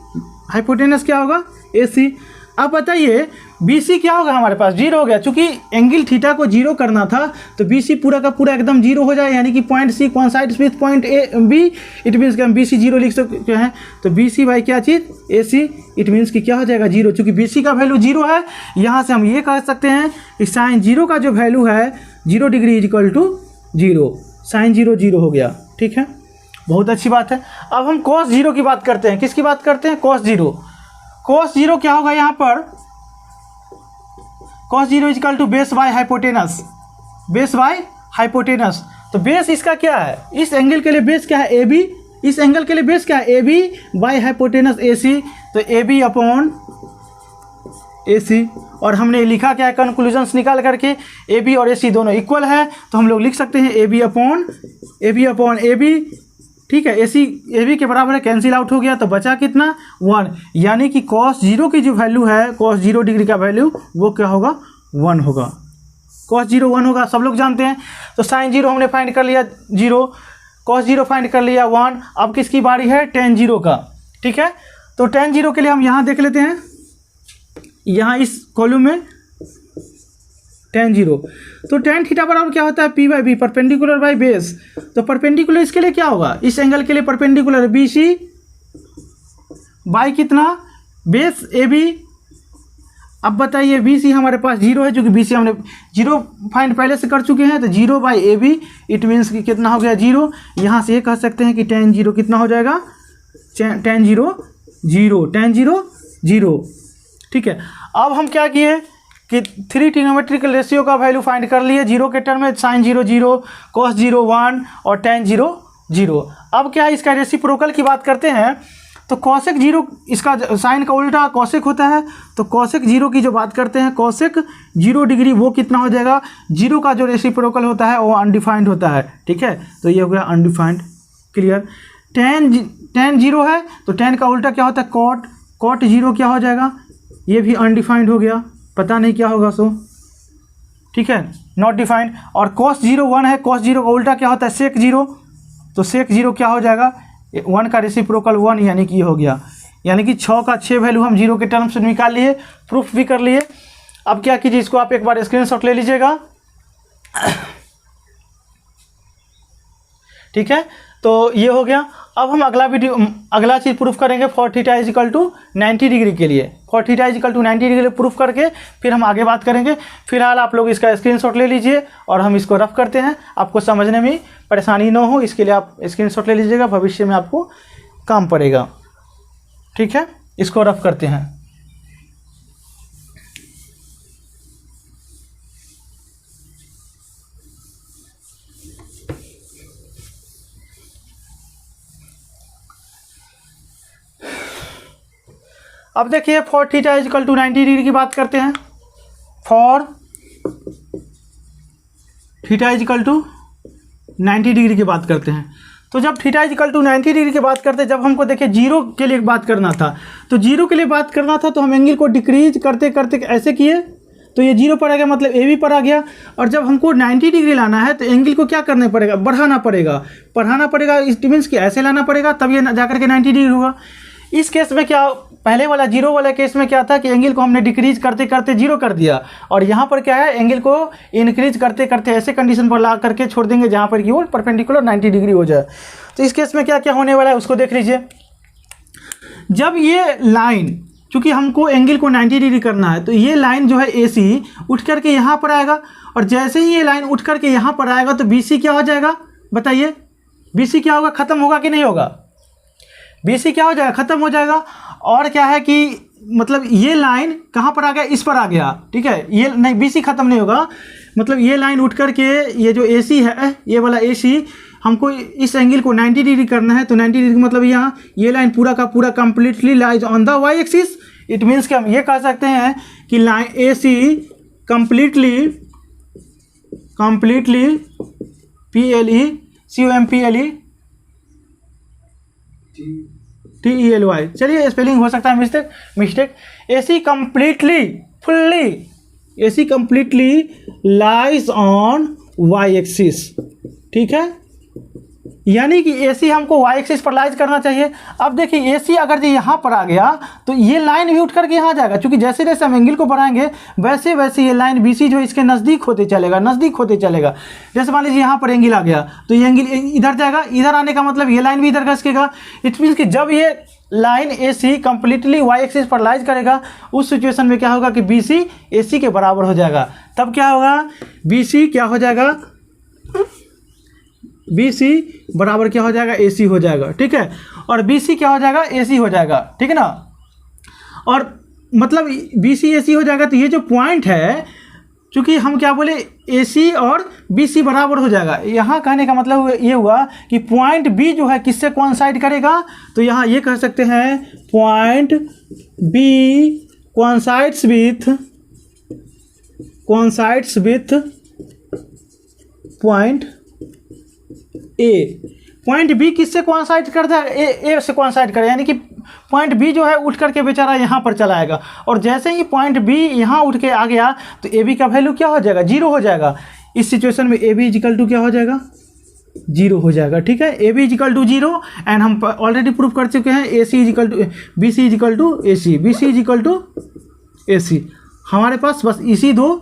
हाइपोटेनस क्या होगा AC। अब बताइए BC क्या होगा, हमारे पास 0 हो गया, चूंकि एंगल थीटा को 0 करना था तो BC पूरा का पूरा एकदम 0 हो जाए, यानी कि point C coincides with point B, it means कि हम BC 0 लिख सकते हैं। तो BC बाई क्या चीज़, AC, इट मीन्स कि क्या हो जाएगा 0, चूंकि BC का वैल्यू 0 है। यहाँ से हम ये कह सकते हैं कि साइन 0 का जो वैल्यू है 0 degree is equal to 0, sine 0 0 हो गया। ठीक है, बहुत अच्छी बात है। अब हम cos 0 की बात करते हैं, किसकी बात करते हैं, cos 0। cos 0 क्या होगा यहाँ पर, cos 0 is equal to base by hypotenuse, base by hypotenuse. तो बेस इसका क्या है, इस एंगल के लिए बेस क्या है AB, इस एंगल के लिए बेस क्या है AB बाय हाइपोटेनस AC, तो AB अपॉन AC। और हमने लिखा क्या है, कंक्लूजन्स निकाल करके AB और AC दोनों इक्वल है, तो हम लोग लिख सकते हैं AB अपॉन AB। ठीक है, AB के बराबर है, कैंसिल आउट हो गया, तो बचा कितना 1, यानी कि cos 0 की जो वैल्यू है, cos 0 डिग्री का वैल्यू वो क्या होगा 1 होगा, cos 0 1 होगा, सब लोग जानते हैं। तो sin 0 हमने फाइंड कर लिया 0, cos 0 फाइंड कर लिया 1। अब किसकी बारी है, tan 0 का। ठीक है, तो tan 0 के लिए हम यहाँ देख लेते हैं, यहाँ इस कॉलम में tan 0, तो tan थीटा बराबर क्या होता है P by B, perpendicular by base. तो परपेंडिकुलर इसके लिए क्या होगा, इस एंगल के लिए परपेंडिकुलर BC बाई कितना, बेस AB। अब बताइए BC हमारे पास 0 है, क्योंकि BC हमने 0 फाइंड पहले से कर चुके हैं, तो 0 बाई AB, इट मीन्स कि कितना हो गया 0। यहाँ से ये कह सकते हैं कि tan 0 कितना हो जाएगा, tan 0 0। ठीक है, अब हम क्या किए कि 3 ट्रिग्नोमेट्रिकल रेशियो का वैल्यू फाइंड कर लिए 0 के टर्म में, sin 0 0, cos 0 1 और tan 0 0। अब क्या है, इसका रेसिप्रोकल की बात करते हैं, तो cosec 0, इसका साइन का उल्टा cosec होता है, तो cosec 0 की जो बात करते हैं, cosec 0 डिग्री वो कितना हो जाएगा, 0 का जो रेसिप्रोकल होता है वो अनडिफाइंड होता है। ठीक है, तो ये हो गया अनडिफाइंड, क्लियर। tan 0 है, तो tan का उल्टा क्या होता है cot 0 क्या हो जाएगा, ये भी अनडिफाइंड हो गया, पता नहीं क्या होगा सो। ठीक है, नॉट डिफाइंड। और cos 0 1 है, cos 0 का उल्टा क्या होता है sec 0, तो sec 0 क्या हो जाएगा 1 का रेसिप्रोकल 1, यानी कि ये हो गया, यानी कि 6 का 6 वैल्यू हम 0 के टर्म से निकाल लिए, प्रूफ भी कर लिए। अब क्या कीजिए, इसको आप एक बार स्क्रीनशॉट ले लीजिएगा। ठीक है, तो ये हो गया। अब हम अगला चीज़ प्रूफ करेंगे for theta is equal to 90 degree के लिए, for theta is equal to 90 degree proof करके फिर हम आगे बात करेंगे। फिलहाल आप लोग इसका स्क्रीनशॉट ले लीजिए और हम इसको रफ करते हैं, आपको समझने में परेशानी ना हो इसके लिए आप स्क्रीनशॉट ले लीजिएगा, भविष्य में आपको काम पड़ेगा। ठीक है, इसको रफ करते हैं। अब देखिए for theta is equal to 90 degree की बात करते हैं, for theta is equal to 90 degree की बात करते हैं। तो जब theta is equal to 90 degree की बात करते हैं, जब हमको देखिए 0 के लिए बात करना था, तो 0 के लिए बात करना था तो हम एंगल को डिक्रीज करते करते ऐसे किए, तो ये 0 पर आ गया, मतलब AB पर आ गया। और जब हमको 90 डिग्री लाना है तो एंगल को क्या करना पड़ेगा, बढ़ाना पड़ेगा, इट मीन्स कि ऐसे लाना पड़ेगा, तब ये जाकर के 90 डिग्री होगा। इस केस में क्या, पहले वाला 0 वाला केस में क्या था कि एंगल को हमने डिक्रीज करते करते 0 कर दिया, और यहाँ पर क्या है, एंगल को इंक्रीज करते करते ऐसे कंडीशन पर ला करके छोड़ देंगे जहाँ पर कि वो परपेंडिकुलर 90 डिग्री हो जाए। तो इस केस में क्या क्या होने वाला है उसको देख लीजिए। जब ये लाइन, चूँकि हमको एंगल को 90 डिग्री करना है, तो ये लाइन जो है AC उठ करके यहाँ पर आएगा, और जैसे ही ये लाइन उठ करके यहाँ पर आएगा तो BC क्या हो जाएगा, बताइए BC क्या होगा, ख़त्म होगा कि नहीं होगा, BC क्या हो जाएगा, ख़त्म हो जाएगा। और क्या है कि मतलब ये लाइन कहाँ पर आ गया, इस पर आ गया। ठीक है, ये नहीं, BC ख़त्म नहीं होगा, मतलब ये लाइन उठ करके ये जो AC है, ये वाला AC, हमको इस एंगल को 90 डिग्री करना है, तो 90 डिग्री मतलब यहाँ ये लाइन पूरा का पूरा completely lies on the y axis. It means कि हम ये कह सकते हैं कि line AC completely PLE COMPLE TELY, चलिए स्पेलिंग हो सकता है mistake. AC completely lies on y axis. ठीक है, यानी कि AC हमको y एक्सिस पर लाइज करना चाहिए। अब देखिए AC अगर जो यहाँ पर आ गया तो ये लाइन भी उठ करके यहाँ जाएगा, क्योंकि जैसे जैसे हम एंगल को बढ़ाएंगे वैसे वैसे ये लाइन BC जो इसके नज़दीक होते चलेगा, नज़दीक होते चलेगा। जैसे मान लीजिए यहाँ पर एंगल आ गया तो ये एंगल इधर जाएगा, इधर आने का मतलब ये लाइन भी इधर घसकेगा। इट मीन्स कि जब ये line AC completely y axis पर लाइज करेगा उस सिचुएशन में क्या होगा कि BC AC के बराबर हो जाएगा। तब क्या होगा, BC क्या हो जाएगा, BC बराबर क्या हो जाएगा, AC हो जाएगा। ठीक है, और BC क्या हो जाएगा, AC हो जाएगा। ठीक है ना, और मतलब BC AC हो जाएगा तो ये जो पॉइंट है, चूँकि हम क्या बोले AC और BC बराबर हो जाएगा। यहाँ कहने का मतलब ये हुआ कि पॉइंट B जो है किससे कोइंसाइड करेगा, तो यहाँ ये कह सकते हैं point B coincides with point A। Point B किससे कोइंसाइड करता है, ए से कोइंसाइड करे, यानी कि पॉइंट B जो है उठ करके बेचारा यहाँ पर चला आएगा, और जैसे ही पॉइंट B यहाँ उठ के आ गया तो AB का वैल्यू क्या हो जाएगा, 0 हो जाएगा। इस सिचुएशन में AB इजिकल टू क्या हो जाएगा, 0 हो जाएगा। ठीक है, AB इजिकल टू 0, एंड हम ऑलरेडी प्रूफ कर चुके हैं AC is equal to BC is equal to AC, BC is equal to AC। हमारे पास बस इसी दो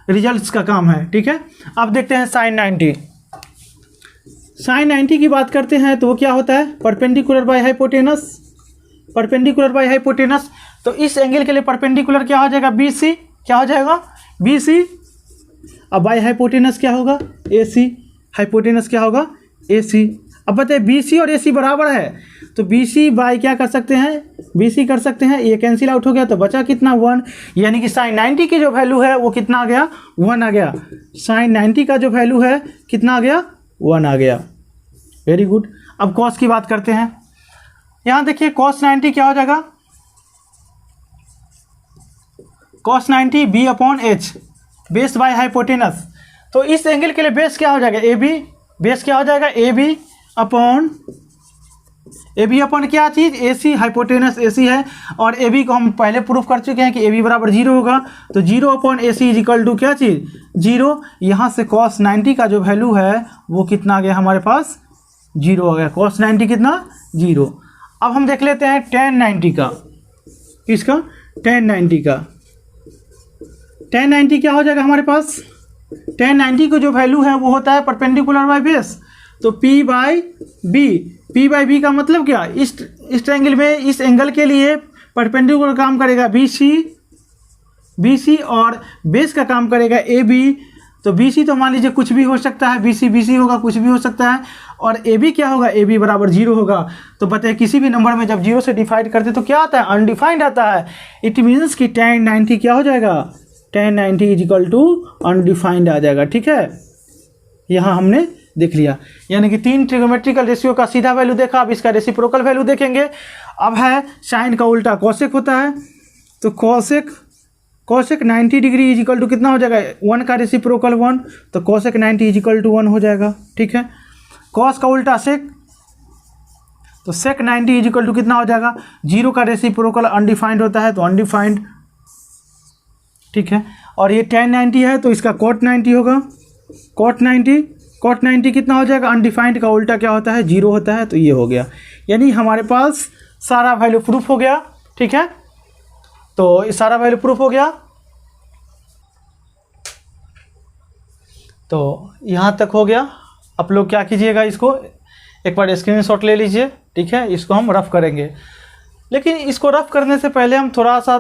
रिजल्ट्स का काम है। ठीक है, अब देखते हैं साइन 90। साइन 90 की बात करते हैं तो वो क्या होता है, perpendicular by hypotenuse, perpendicular by hypotenuse. तो इस एंगल के लिए परपेंडिकुलर क्या हो जाएगा, BC, क्या हो जाएगा BC, अब बाय हाइपोटेनस क्या होगा, AC, हाइपोटेनस क्या होगा AC। अब बताइए BC और AC बराबर है तो BC बाय क्या कर सकते हैं, BC कर सकते हैं, ये कैंसिल आउट हो गया तो बचा कितना 1, यानी कि साइन 90 की जो वैल्यू है वो कितना आ गया, 1 आ गया। साइन 90 का जो वैल्यू है कितना आ गया, 1 आ गया। Very good. अब कॉस की बात करते हैं। यहाँ देखिए कॉस 90 क्या हो जाएगा, cos 90 B/H, base by hypotenuse. तो इस एंगल के लिए बेस क्या हो जाएगा, AB, बेस क्या हो जाएगा AB अपॉन क्या चीज़, AC, हाइपोटेनस AC है, और AB को हम पहले प्रूफ कर चुके हैं कि AB बराबर 0 होगा। तो 0/AC इजिकल टू क्या चीज़, 0। यहाँ से cos 90 का जो वैल्यू है वो कितना आ गया हमारे पास, 0 आ गया। cos 90 कितना, 0। अब हम देख लेते हैं tan 90 का, किसका, tan 90 का। tan 90 क्या हो जाएगा हमारे पास, tan 90 को जो वैल्यू है वो होता है परपेंडिकुलर बाय बेस, तो P बाई बी का मतलब क्या, इस ट्रायंगल में इस एंगल के लिए परपेंडिकुलर काम करेगा BC और बेस का काम करेगा AB। तो BC तो मान लीजिए कुछ भी हो सकता है, BC होगा, कुछ भी हो सकता है, और AB क्या होगा, AB बराबर 0 होगा। तो बताइए किसी भी नंबर में जब 0 से डिवाइड करते तो क्या आता है, अनडिफाइंड आता है। इट मीन्स कि tan 90 क्या हो जाएगा, tan 90 इजिकल टू अनडिफाइंड आ जाएगा। ठीक है, यहाँ हमने देख लिया, यानी कि 3 ट्रिगोमेट्रिकल रेशियो का सीधा वैल्यू देखा। अब इसका रेसिप्रोकल वैल्यू देखेंगे। अब है साइन का उल्टा कोसेक होता है, तो कोसेक 90 डिग्री इजिकल टू कितना हो जाएगा, 1 का रेसिप्रोकल 1, तो कोसेक 90 इजिकल टू 1 हो जाएगा। ठीक है, कॉस का उल्टा सेक, तो सेक 90 इजिकल टू कितना हो जाएगा, 0 का रेसिप्रोकल अनडिफाइंड होता है तो अनडिफाइंड। ठीक है, और ये tan 90 है तो इसका cot 90 होगा, cot 90 कितना हो जाएगा, अनडिफाइंड का उल्टा क्या होता है, 0 होता है, तो ये हो गया। यानी हमारे पास सारा वैल्यू प्रूफ हो गया। ठीक है, तो ये सारा वैल्यू प्रूफ हो गया। तो यहाँ तक हो गया। आप लोग क्या कीजिएगा, इसको एक बार स्क्रीनशॉट ले लीजिए। ठीक है, इसको हम रफ़ करेंगे, लेकिन इसको रफ़ करने से पहले हम थोड़ा सा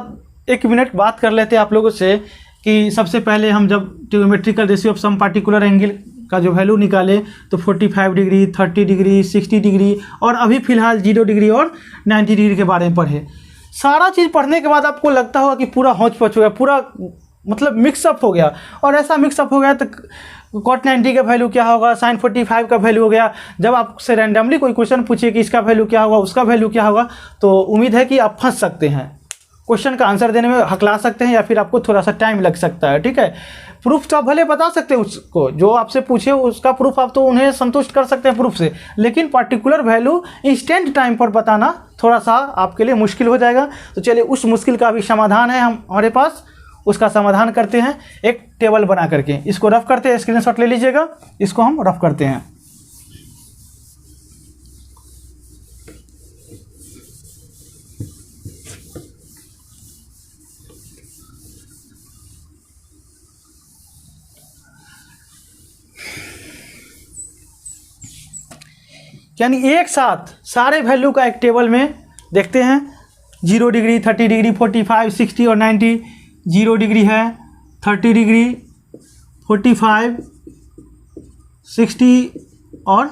1 मिनट बात कर लेते हैं आप लोगों से कि सबसे पहले हम जब trigonometrical ratio of some particular angle का जो वैल्यू निकाले तो 45 डिग्री, 30 डिग्री, 60 डिग्री, और अभी फ़िलहाल 0 डिग्री और 90 डिग्री के बारे में पढ़े। सारा चीज़ पढ़ने के बाद आपको लगता होगा कि पूरा हौच पच हो गया, पूरा मतलब मिक्सअप हो गया, और ऐसा मिक्सअप हो गया तो cot 90 का वैल्यू क्या होगा, sin 45 का वैल्यू हो गया। जब आपसे रैंडमली कोई क्वेश्चन पूछिए कि इसका वैल्यू क्या होगा, उसका वैल्यू क्या होगा, तो उम्मीद है कि आप फंस सकते हैं, क्वेश्चन का आंसर देने में हकला सकते हैं, या फिर आपको थोड़ा सा टाइम लग सकता है। ठीक है, प्रूफ तो आप भले बता सकते हैं, उसको जो आपसे पूछे उसका प्रूफ आप तो उन्हें संतुष्ट कर सकते हैं प्रूफ से, लेकिन पार्टिकुलर वैल्यू इंस्टेंट टाइम पर बताना थोड़ा सा आपके लिए मुश्किल हो जाएगा। तो चलिए उस मुश्किल का भी समाधान है हमारे पास, उसका समाधान करते हैं एक टेबल बना करके। इसको रफ करते हैं, स्क्रीनशॉट ले लीजिएगा, इसको हम रफ करते हैं। यानी एक साथ सारे वैल्यू का एक टेबल में देखते हैं। 0 डिग्री, 30 डिग्री, 45, 60 और 90। 0 डिग्री है, 30 डिग्री, 45, 60 और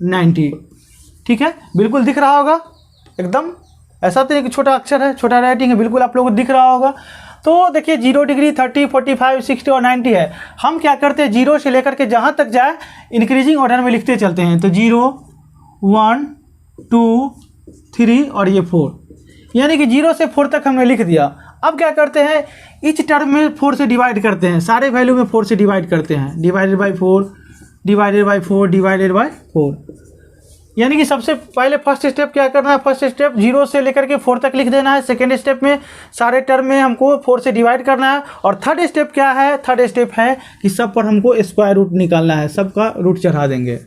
90। ठीक है, बिल्कुल दिख रहा होगा एकदम। ऐसा तो एक छोटा अक्षर है, छोटा राइटिंग है, बिल्कुल आप लोगों को दिख रहा होगा। तो देखिए 0 डिग्री, 30, 45, 60 और 90 है। हम क्या करते हैं, 0 से लेकर के जहाँ तक जाए इंक्रीजिंग ऑर्डर में लिखते चलते हैं। तो 0, 1, 2, 3 और ये 4, यानी कि 0 से 4 तक हमने लिख दिया। अब क्या करते हैं, इच टर्म में 4 से डिवाइड करते हैं, सारे वैल्यू में 4 से डिवाइड करते हैं। Divided by 4, divided by 4, divided by 4। यानी कि सबसे पहले फर्स्ट स्टेप क्या करना है, फर्स्ट स्टेप 0 से लेकर के 4 तक लिख देना है। सेकेंड स्टेप में सारे टर्म में हमको 4 से डिवाइड करना है। और थर्ड स्टेप क्या है, थर्ड स्टेप है कि सब पर हमको स्क्वायर रूट निकालना है, सबका रूट चढ़ा देंगे।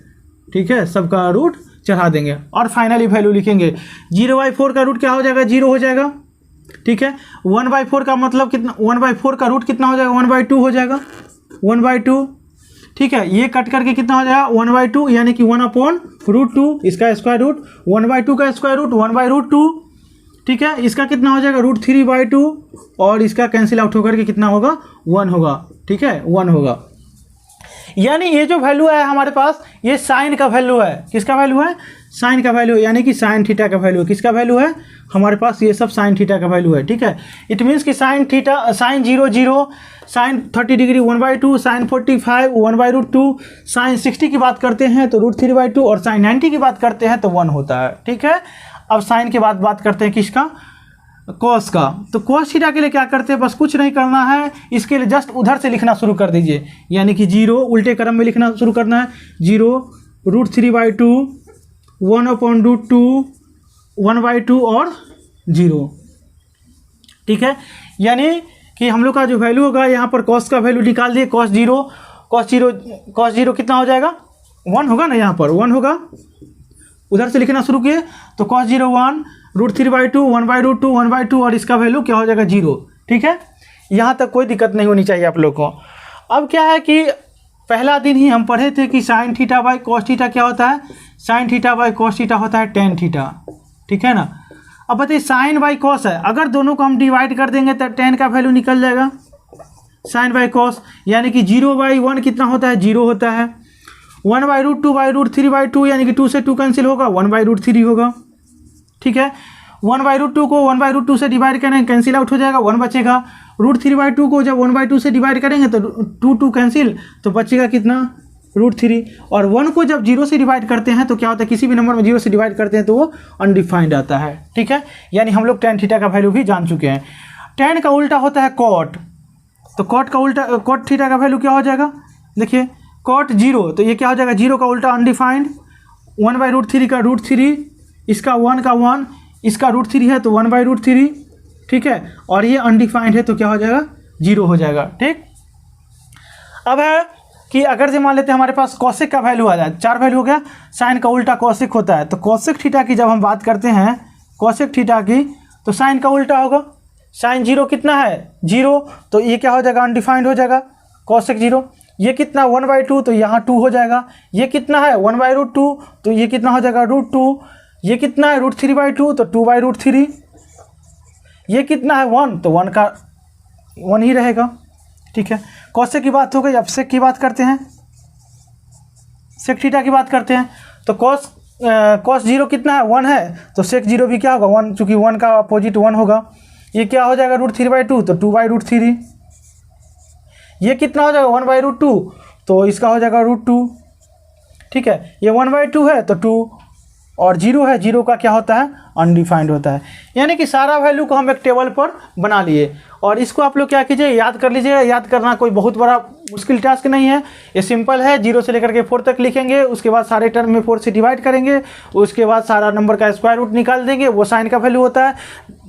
ठीक है, सबका रूट चढ़ा देंगे और फाइनली वैल्यू लिखेंगे। 0/4 का रूट क्या हो जाएगा, 0 हो जाएगा। ठीक है, 1/4 का मतलब कितना, 1/4 का रूट कितना हो जाएगा, 1/2 हो जाएगा, 1/2। ठीक है, ये कट करके कितना हो जाएगा, 1/2, यानी कि 1/√2, इसका स्क्वायर रूट, 1/2 का स्क्वायर रूट 1/√2। ठीक है, इसका कितना हो जाएगा, √3/2 और इसका कैंसिल आउट होकर के कितना होगा, 1 होगा। ठीक है, 1 होगा। यानी ये जो वैल्यू है हमारे पास, ये साइन का वैल्यू है। किसका वैल्यू है, साइन का वैल्यू, यानी कि साइन थीटा का वैल्यू है। किसका वैल्यू है, हमारे पास ये सब साइन थीटा का वैल्यू है। ठीक है, इट मीन्स कि sine theta, sine 0, 0, sine 30 degree 1/2, sine 45 1/√2, sine 60 की बात करते हैं तो √3/2 और साइन 90 की बात करते हैं तो 1 होता है। ठीक है, अब साइन के बाद बात करते हैं किसका, कॉस का। तो कॉस थीटा के लिए क्या करते हैं, बस कुछ नहीं करना है, इसके लिए जस्ट उधर से लिखना शुरू कर दीजिए। यानी कि 0 उल्टे क्रम में लिखना शुरू करना है। 0 √3/2, 1/√2, 1/2 और 0। ठीक है, यानी कि हम लोग का जो वैल्यू होगा यहाँ पर कॉस का वैल्यू निकाल दिए। cos 0 कितना हो जाएगा, 1 होगा ना, यहाँ पर 1 होगा। उधर से लिखना शुरू किए तो cos 0 1, √3/2, 1/2, 1/2 और इसका वैल्यू क्या हो जाएगा, 0। ठीक है, यहाँ तक कोई दिक्कत नहीं होनी चाहिए आप लोग को। अब क्या है कि पहला दिन ही हम पढ़े थे कि sine theta by cos theta क्या होता है, sine theta by cos theta होता है टेन थीटा। ठीक है ना। अब बताइए साइन बाई कॉस है, अगर दोनों को हम डिवाइड कर देंगे तो टेन का वैल्यू निकल जाएगा, साइन बाई कॉस। यानी कि 0/1 कितना होता है, 0 होता है। 1/√2/√3/2 यानी कि 2 से 2 कैंसिल होगा, 1/√3 होगा। ठीक है, 1/√2 को 1/√2 से डिवाइड करेंगे, कैंसिल आउट हो जाएगा, 1 बचेगा। √3/2 को जब 1/2 से डिवाइड करेंगे तो 2 कैंसिल, तो बचेगा कितना, √3। और 1 को जब 0 से डिवाइड करते हैं तो क्या होता है, किसी भी नंबर में 0 से डिवाइड करते हैं तो वो अनडिफाइंड आता है। ठीक है, यानी हम लोग टेन थीटा का वैल्यू भी जान चुके हैं। टेन का उल्टा होता है कॉट, तो कॉट का उल्टा, कॉट थीटा का वैल्यू क्या हो जाएगा, देखिए कॉट 0, तो ये क्या हो जाएगा, 0 का उल्टा अनडिफाइंड, 1/√3 का √3, इसका 1 का 1, इसका √3 है तो 1/√3। ठीक है, और ये अनडिफाइंड है तो क्या हो जाएगा, 0 हो जाएगा। ठीक, अब है कि अगर से मान लेते हैं हमारे पास कॉसेक का वैल्यू आ जाए, 4 वैल्यू हो गया, साइन का उल्टा कॉसेक होता है, तो कॉसेक थीटा की जब हम बात करते हैं कॉसेक थीटा की, तो साइन का उल्टा होगा। साइन 0 कितना है, 0, तो ये क्या हो जाएगा, अनडिफाइंड हो जाएगा, कॉसेक 0। ये कितना 1/2, तो यहाँ 2 हो जाएगा। ये कितना है 1/√2, तो ये कितना हो जाएगा √2। ये कितना है √3/2, तो 2/√3। ये कितना है 1, तो 1 का 1 ही रहेगा। ठीक है, कॉसेक की बात हो गई। अब सेक की बात करते हैं, सेक थीटा की बात करते हैं। तो कॉस 0 कितना है, 1 है, तो सेक 0 भी क्या होगा, 1, चूँकि 1 का अपोजिट 1 होगा। ये क्या हो जाएगा √3/2, तो 2/√3। ये कितना हो जाएगा 1/√2, तो इसका हो जाएगा √2। ठीक है, ये 1/2 है तो 2, और 0 है, 0 का क्या होता है, अनडिफाइंड होता है। यानी कि सारा वैल्यू को हम एक टेबल पर बना लिए, और इसको आप लोग क्या कीजिए, याद कर लीजिएगा। याद करना कोई बहुत बड़ा मुश्किल टास्क नहीं है, ये सिंपल है। 0 से लेकर के 4 तक लिखेंगे, उसके बाद सारे टर्म में 4 से डिवाइड करेंगे, उसके बाद सारा नंबर का स्क्वायर रूट निकाल देंगे, वो साइन का वैल्यू होता है।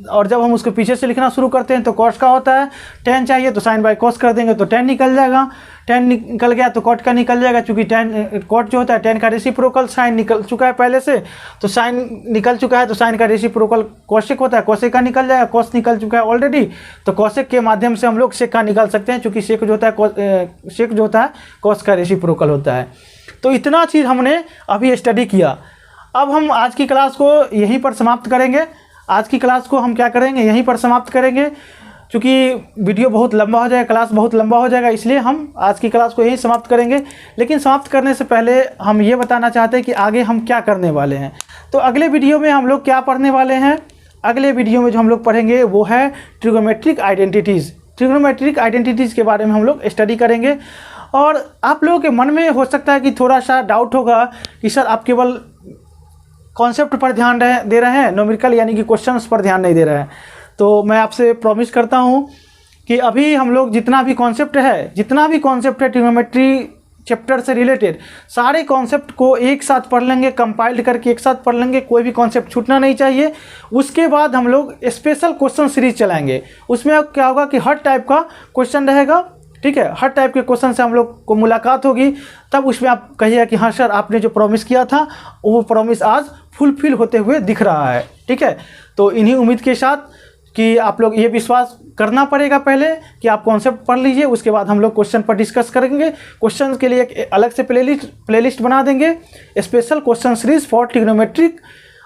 और जब हम उसको पीछे से लिखना शुरू करते हैं तो कॉस का होता है। 10 चाहिए तो साइन बाई कॉस कर देंगे तो 10 निकल जाएगा। 10 निकल गया तो कॉट का निकल जाएगा, चूँकि 10 कॉट जो होता है 10 का रेसिप्रोकल, साइन निकल चुका है पहले से, तो साइन निकल चुका है, तो साइन का रेसिप्रोकल कॉसेक होता है, कॉसेक का निकल जाएगा। कॉस निकल चुका है ऑलरेडी, तो कॉसेक के माध्यम से हम लोग सेक का निकाल सकते हैं, चूँकि सेक जो होता है कॉस का रेसिप्रोकल होता है। तो इतना चीज़ हमने अभी स्टडी किया। अब हम आज की क्लास को यहीं पर समाप्त करेंगे। आज की क्लास को हम क्या करेंगे, यहीं पर समाप्त करेंगे। क्योंकि वीडियो बहुत लंबा हो जाएगा, क्लास बहुत लंबा हो जाएगा, इसलिए हम आज की क्लास को यहीं समाप्त करेंगे। लेकिन समाप्त करने से पहले हम ये बताना चाहते हैं कि आगे हम क्या करने वाले हैं। तो अगले वीडियो में हम लोग क्या पढ़ने वाले हैं, अगले वीडियो में जो हम लोग पढ़ेंगे वो है ट्रिगोनोमेट्रिक आइडेंटिटीज़। ट्रिगोनोमेट्रिक आइडेंटिटीज़ के बारे में हम लोग स्टडी करेंगे। और आप लोगों के मन में हो सकता है कि थोड़ा सा डाउट होगा कि सर आप केवल कॉन्सेप्ट पर ध्यान दे रहे हैं, न्यूमेरिकल यानी कि क्वेश्चंस पर ध्यान नहीं दे रहे हैं। तो मैं आपसे प्रॉमिस करता हूं कि अभी हम लोग जितना भी कॉन्सेप्ट है ट्रिगोनोमेट्री चैप्टर से रिलेटेड सारे कॉन्सेप्ट को एक साथ पढ़ लेंगे, कंपाइल्ड करके एक साथ पढ़ लेंगे, कोई भी कॉन्सेप्ट छूटना नहीं चाहिए। उसके बाद हम लोग स्पेशल क्वेश्चन सीरीज चलाएंगे। उसमें क्या होगा कि हर टाइप का क्वेश्चन रहेगा, ठीक है, हर टाइप के क्वेश्चन से हम लोग को मुलाकात होगी। तब उसमें आप कहिएगा कि हाँ सर आपने जो प्रॉमिस किया था वो प्रॉमिस आज फुलफिल होते हुए दिख रहा है, ठीक है। तो इन्हीं उम्मीद के साथ कि आप लोग ये विश्वास करना पड़ेगा पहले कि आप कॉन्सेप्ट पढ़ लीजिए, उसके बाद हम लोग क्वेश्चन पर डिस्कस करेंगे। क्वेश्चन के लिए एक अलग से प्लेलिस्ट बना देंगे, special question series for trigonometric.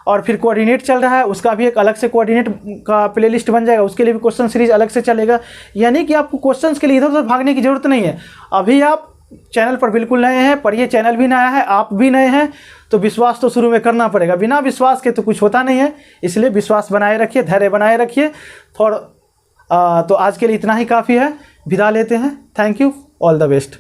और फिर कोऑर्डिनेट चल रहा है, उसका भी एक अलग से कोऑर्डिनेट का प्लेलिस्ट बन जाएगा, उसके लिए भी क्वेश्चन सीरीज अलग से चलेगा। यानी कि आपको क्वेश्चंस के लिए इधर उधर भागने की जरूरत नहीं है। अभी आप चैनल पर बिल्कुल नए हैं, पर ये चैनल भी नया है, आप भी नए हैं, तो विश्वास तो शुरू में करना पड़ेगा। बिना विश्वास के तो कुछ होता नहीं है, इसलिए विश्वास बनाए रखिए, धैर्य बनाए रखिए। तो आज के लिए इतना ही काफ़ी है, विदा लेते हैं। Thank you, all the best.